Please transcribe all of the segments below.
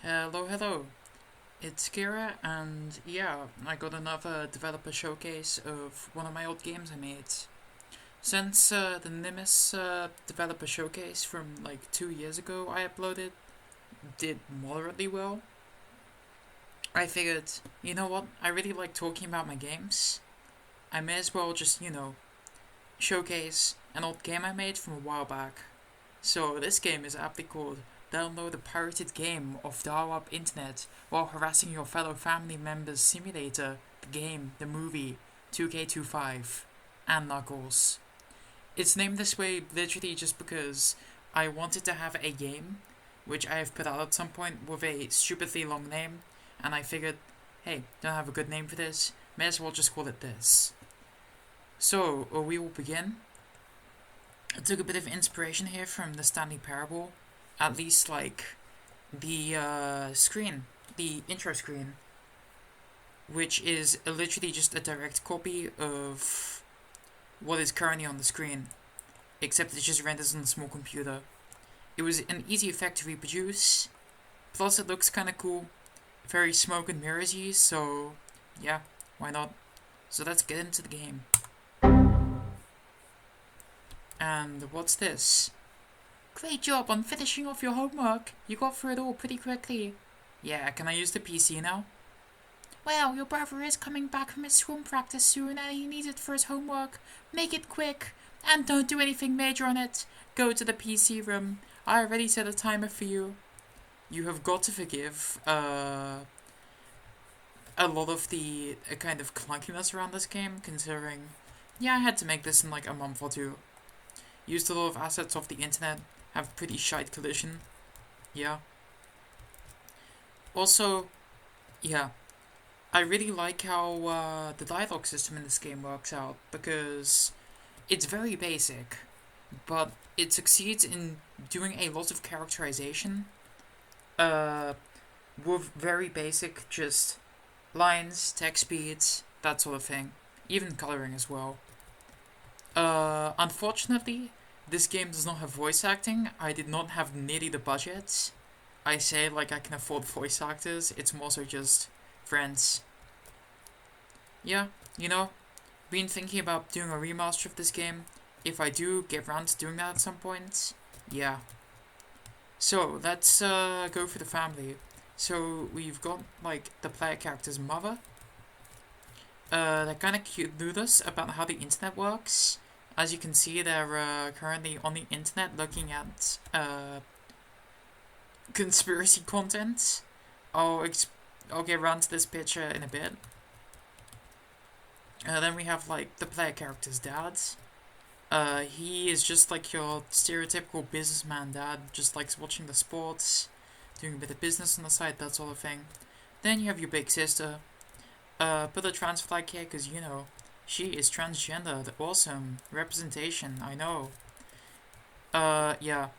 Hello, hello. It's Kira, and yeah, I got another developer showcase of one of my old games I made. Since the Nimbus developer showcase from like 2 years ago I uploaded did moderately well, I figured, you know what, I really like talking about my games. I may as well just, showcase an old game I made from a while back. So this game is aptly called Download a Pirated Game of Dial-Up Internet While Harassing Your Fellow Family Members Simulator, the game, the movie, 2K25, and Knuckles. It's named this way literally just because I wanted to have a game, which I have put out at some point with a stupidly long name, and I figured, hey, don't have a good name for this, may as well just call it this. So, we will begin. I took a bit of inspiration here from the Stanley Parable, at least like the screen, the intro screen, which is literally just a direct copy of what is currently on the screen, except it just renders on a small computer. It was an easy effect to reproduce, plus it looks kinda cool, very smoke and mirrorsy, so yeah, why not? So let's get into the game. And what's this? Great job on finishing off your homework. You got through it all pretty quickly. Yeah, can I use the PC now? Well, your brother is coming back from his swim practice soon and he needs it for his homework. Make it quick. And don't do anything major on it. Go to the PC room. I already set a timer for you. You have got to forgive a lot of the kind of clunkiness around this game, considering, yeah, I had to make this in like a month or two. Used a lot of assets off the internet, have pretty shite collision. Yeah. Also, yeah, I really like how the dialogue system in this game works out, because it's very basic, but it succeeds in doing a lot of characterization with very basic just lines, text speeds, that sort of thing. Even coloring as well. Unfortunately, this game does not have voice acting. I did not have nearly the budget. I say like I can afford voice actors, it's more so just friends. Yeah, been thinking about doing a remaster of this game. If I do get around to doing that at some point, yeah. So, let's go for the family. So, we've got like the player character's mother. They're kind of clueless about how the internet works. As you can see, they're currently on the internet looking at conspiracy content. I'll get around to this picture in a bit. Then we have like the player character's dad. He is just like your stereotypical businessman dad, just likes watching the sports, doing a bit of business on the side, that sort of thing. Then you have your big sister. Put a trans flag here because, she is transgender. Awesome. Representation, I know. Yeah.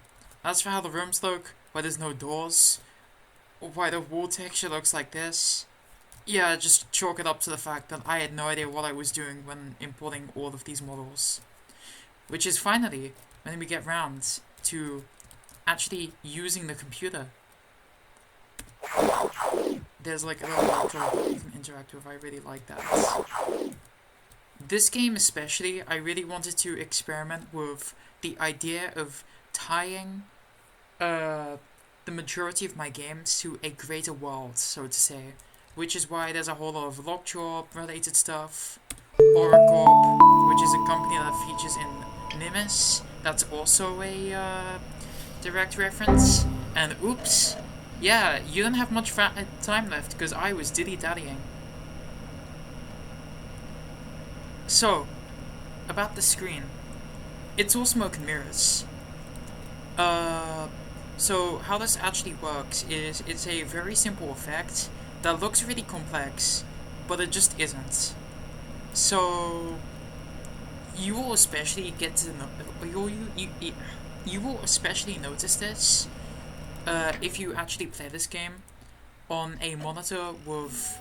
As for how the rooms look, why there's no doors, or why the wall texture looks like this, yeah, just chalk it up to the fact that I had no idea what I was doing when importing all of these models. Which is finally when we get round to actually using the computer. There's like a little outro that you can interact with. I really like that. This game especially, I really wanted to experiment with the idea of tying the majority of my games to a greater world, so to say. Which is why there's a whole lot of Lockjaw related stuff. Oracorp, which is a company that features in Nimbus. That's also a direct reference. And oops. Yeah, you don't have much time left because I was dilly-dallying. So, about the screen. It's all smoke and mirrors. So how this actually works is it's a very simple effect that looks really complex, but it just isn't. So, you will especially get to know, you will especially notice this if you actually play this game on a monitor with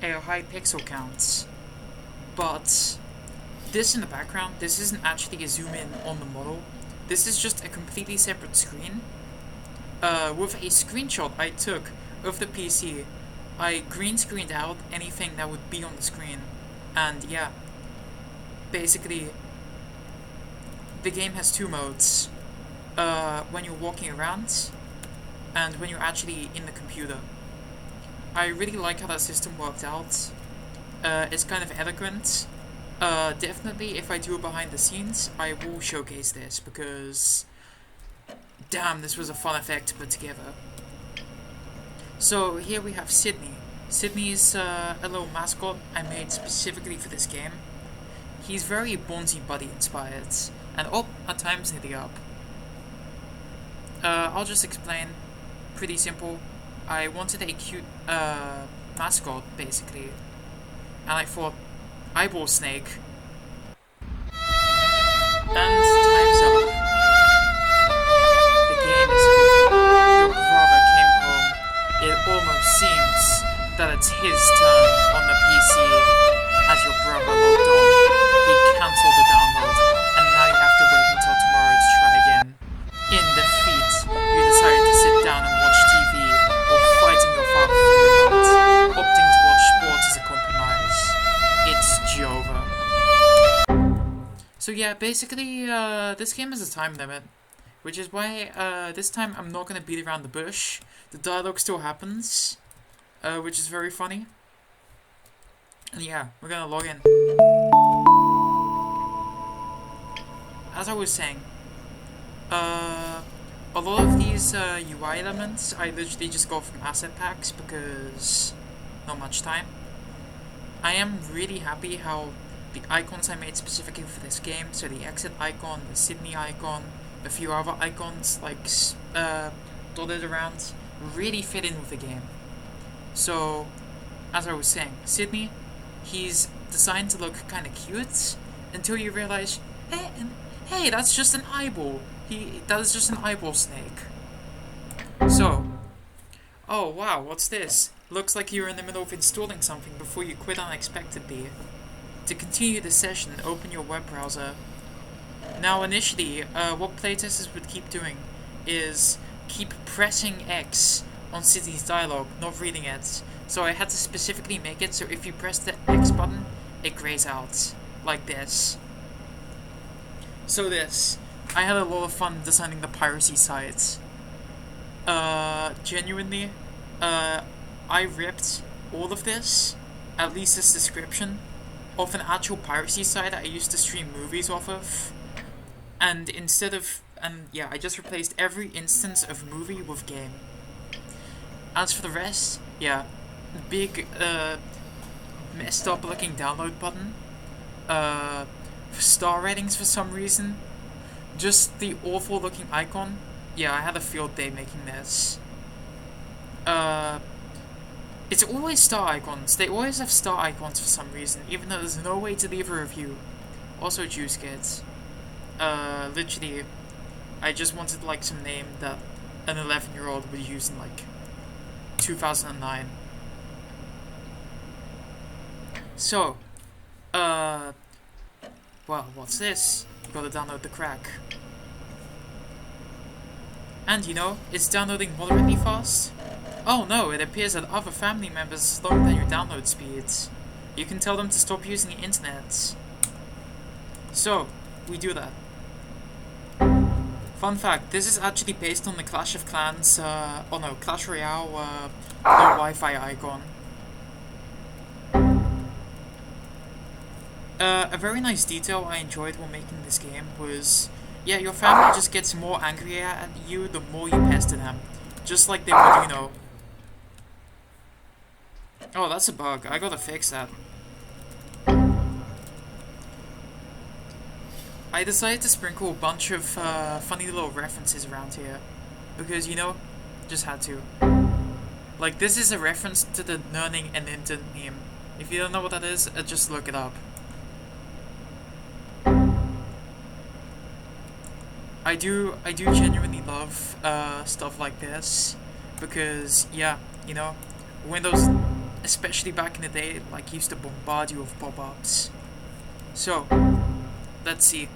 a high pixel count. But this in the background, this isn't actually a zoom in on the model. This is just a completely separate screen. with a screenshot I took of the PC, I green screened out anything that would be on the screen, and yeah, basically, the game has two modes. When you're walking around, and when you're actually in the computer. I really like how that system worked out. It's kind of elegant. Definitely, if I do it behind the scenes, I will showcase this, because damn, this was a fun effect to put together. So here we have Sydney. Sydney's a little mascot I made specifically for this game. He's very Bonzi Buddy inspired, and at times nearly up. I'll just explain. Pretty simple. I wanted a cute mascot, basically, and I thought eyeball snake. And time's up. The game is over. Your brother came home. It almost seems that it's his turn on the PC. As your brother logged on, he cancelled the download, and now you have to wait until tomorrow to try again. In defeat, you decided to sit down and watch TV, or fighting your father for the remote, opting to watch sports as a compromise. It's Jova. So yeah, basically, this game has a time limit, which is why this time I'm not going to beat around the bush. The dialogue still happens, which is very funny. And yeah, we're going to log in. As I was saying, a lot of these UI elements I literally just got from asset packs because not much time. I am really happy how the icons I made specifically for this game, so the exit icon, the Sydney icon, a few other icons like dotted around, really fit in with the game. So, as I was saying, Sydney, he's designed to look kind of cute until you realize, hey, that's just an eyeball. That is just an eyeball snake. So, oh wow, what's this? Looks like you're in the middle of installing something before you quit unexpectedly. To continue the session, open your web browser. Now initially, what playtesters would keep doing is keep pressing X on Sydney's dialogue, not reading it. So I had to specifically make it so if you press the X button, it grays out, like this. So this. I had a lot of fun designing the piracy site. Genuinely, I ripped all of this, at least this description, off an actual piracy site that I used to stream movies off of. And I just replaced every instance of movie with game. As for the rest, yeah, big, messed up looking download button, star ratings for some reason, just the awful looking icon. Yeah, I had a field day making this. It's always star icons. They always have star icons for some reason, even though there's no way to leave a review. Also juice kids. Literally, I just wanted like some name that an 11-year-old would use in like 2009. So, well, what's this? You gotta download the crack. And you know, it's downloading moderately fast. Oh no, it appears that other family members are slower than your download speeds. You can tell them to stop using the internet. So, we do that. Fun fact, this is actually based on the Clash of Clans, Clash Royale, the Wi-Fi icon. A very nice detail I enjoyed while making this game was, yeah, your family just gets more angry at you the more you pester them. Just like they would, you know. Oh, that's a bug. I gotta fix that. I decided to sprinkle a bunch of funny little references around here. Because, you know, just had to. Like, this is a reference to the Learning and Intern meme. If you don't know what that is, just look it up. I do genuinely love stuff like this. Because, yeah, you know, Windows, especially back in the day, like, used to bombard you with pop-ups. So, let's see.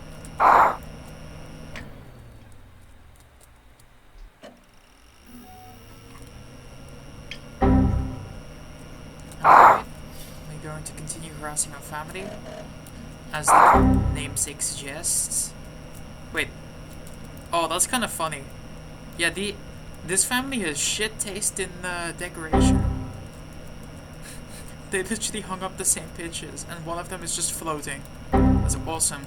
to continue harassing our family, as the namesake suggests. Wait. Oh, that's kind of funny. Yeah, this family has shit taste in decoration. They literally hung up the same pictures, and one of them is just floating. That's awesome.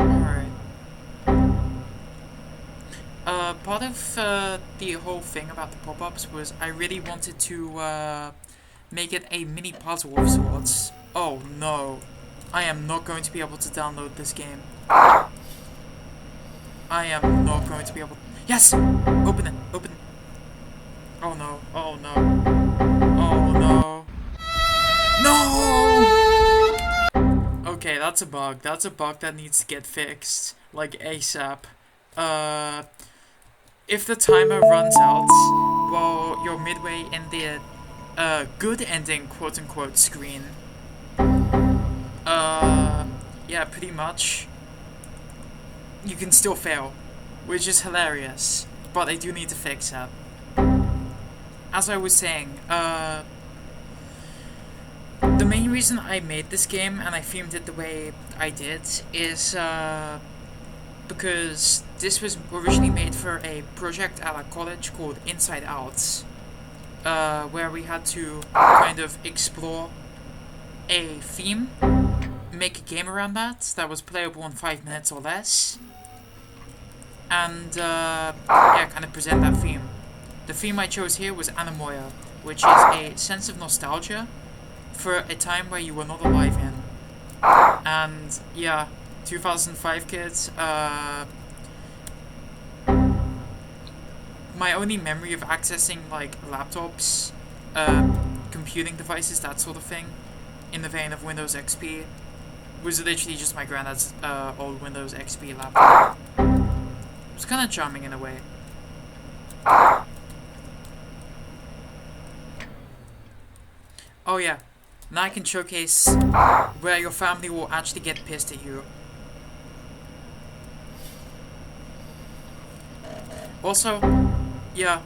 Alright. Part of the whole thing about the pop-ups was I really wanted to make it a mini puzzle of sorts. Oh no. I am not going to be able to download this game. I am not going to be able to... Yes! Open it! Open it! Oh no. Oh no. Oh no. No! Okay, that's a bug. That's a bug that needs to get fixed. Like ASAP. If the timer runs out while you're midway in the good ending quote-unquote screen, yeah, pretty much, you can still fail, which is hilarious, but I do need to fix that. As I was saying, the main reason I made this game and I themed it the way I did is because this was originally made for a project at a college called Inside Out, where we had to kind of explore a theme, make a game around that was playable in 5 minutes or less, and yeah, kind of present that theme. The theme I chose here was Anemoia, which is a sense of nostalgia for a time where you were not alive in. And yeah, 2005 kids, my only memory of accessing like laptops, computing devices, that sort of thing, in the vein of Windows XP, was literally just my granddad's old Windows XP laptop. It's kind of charming in a way. Oh yeah, now I can showcase where your family will actually get pissed at you. Also, yeah.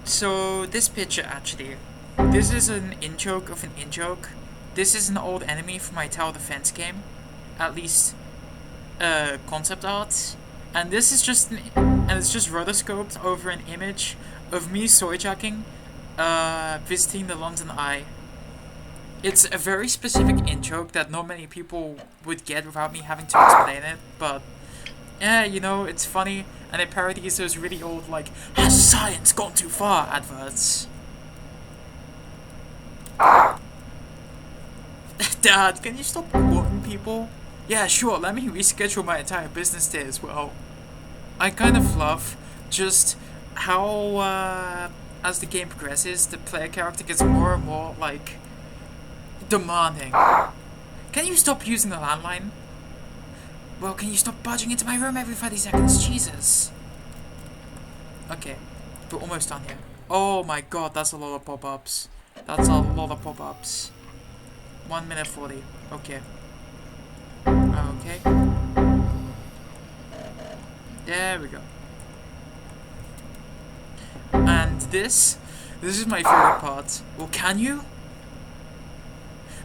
So, this picture actually, this is an in-joke of an in-joke. This is an old enemy from my tower defense game. At least, concept art. And this is just and it's just rotoscoped over an image of me soyjacking, visiting the London Eye. It's a very specific in-joke that not many people would get without me having to explain it, but yeah, you know, it's funny, and it parodies those really old, like, has science gone too far adverts. Dad, can you stop quoting people? Yeah, sure, let me reschedule my entire business day as well. I kind of love just how, as the game progresses, the player character gets more and more, like, demanding. Can you stop using the landline? Well, can you stop barging into my room every 30 seconds? Jesus. Okay, we're almost done here. Oh my god, that's a lot of pop-ups. That's a lot of pop-ups. 1 minute 40. Okay. Okay. There we go. And this is my favorite part. Well, can you?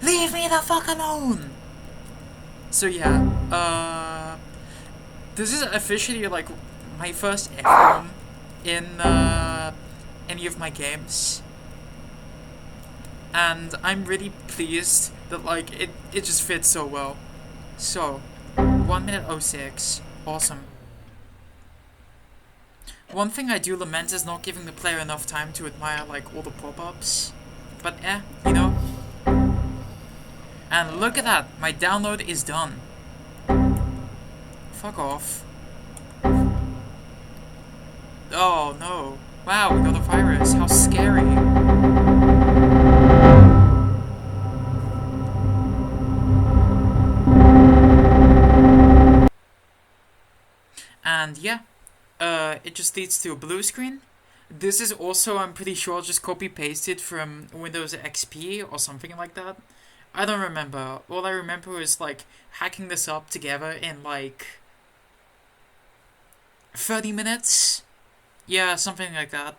Leave me the fuck alone! So yeah, this is officially like my first F-bomb in any of my games. And I'm really pleased that like it just fits so well. So, 1 minute 06. Awesome. One thing I do lament is not giving the player enough time to admire like all the pop-ups. But you know. And look at that, my download is done. Fuck off. Oh no. Wow, we got a virus, how scary. And yeah, it just leads to a blue screen. This is also, I'm pretty sure, just copy-pasted from Windows XP or something like that. I don't remember. All I remember is like hacking this up together in like 30 minutes. Yeah, something like that.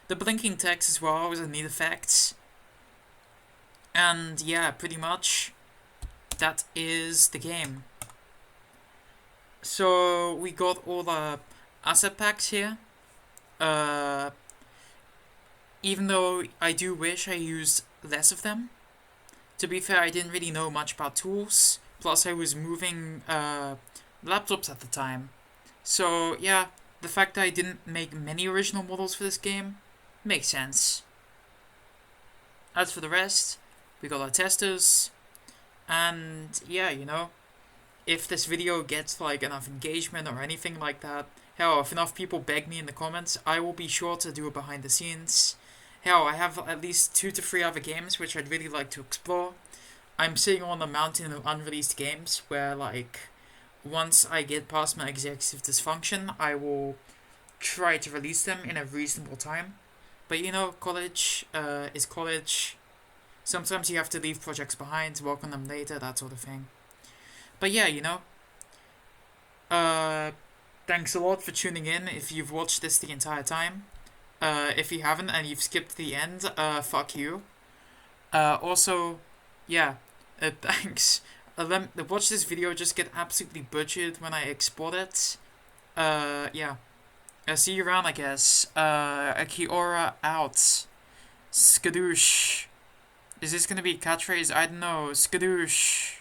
The blinking text as well was a neat effect. And yeah, pretty much that is the game. So we got all the asset packs here. Uh, Even though I do wish I used less of them. To be fair, I didn't really know much about tools. Plus, I was moving laptops at the time. So yeah, the fact that I didn't make many original models for this game makes sense. As for the rest, we got our testers, and yeah, if this video gets like enough engagement or anything like that, hell, if enough people beg me in the comments, I will be sure to do it behind the scenes. Hell, I have at least 2 to 3 other games which I'd really like to explore. I'm sitting on a mountain of unreleased games where, like, once I get past my executive dysfunction, I will try to release them in a reasonable time. But college is college. Sometimes you have to leave projects behind, work on them later, that sort of thing. But yeah, uh, thanks a lot for tuning in if you've watched this the entire time. If you haven't and you've skipped the end, fuck you. Also, yeah, thanks. Watch this video just get absolutely butchered when I export it. Yeah. See you around, I guess. Akiora out. Skadoosh. Is this gonna be a catchphrase? I don't know. Skadoosh.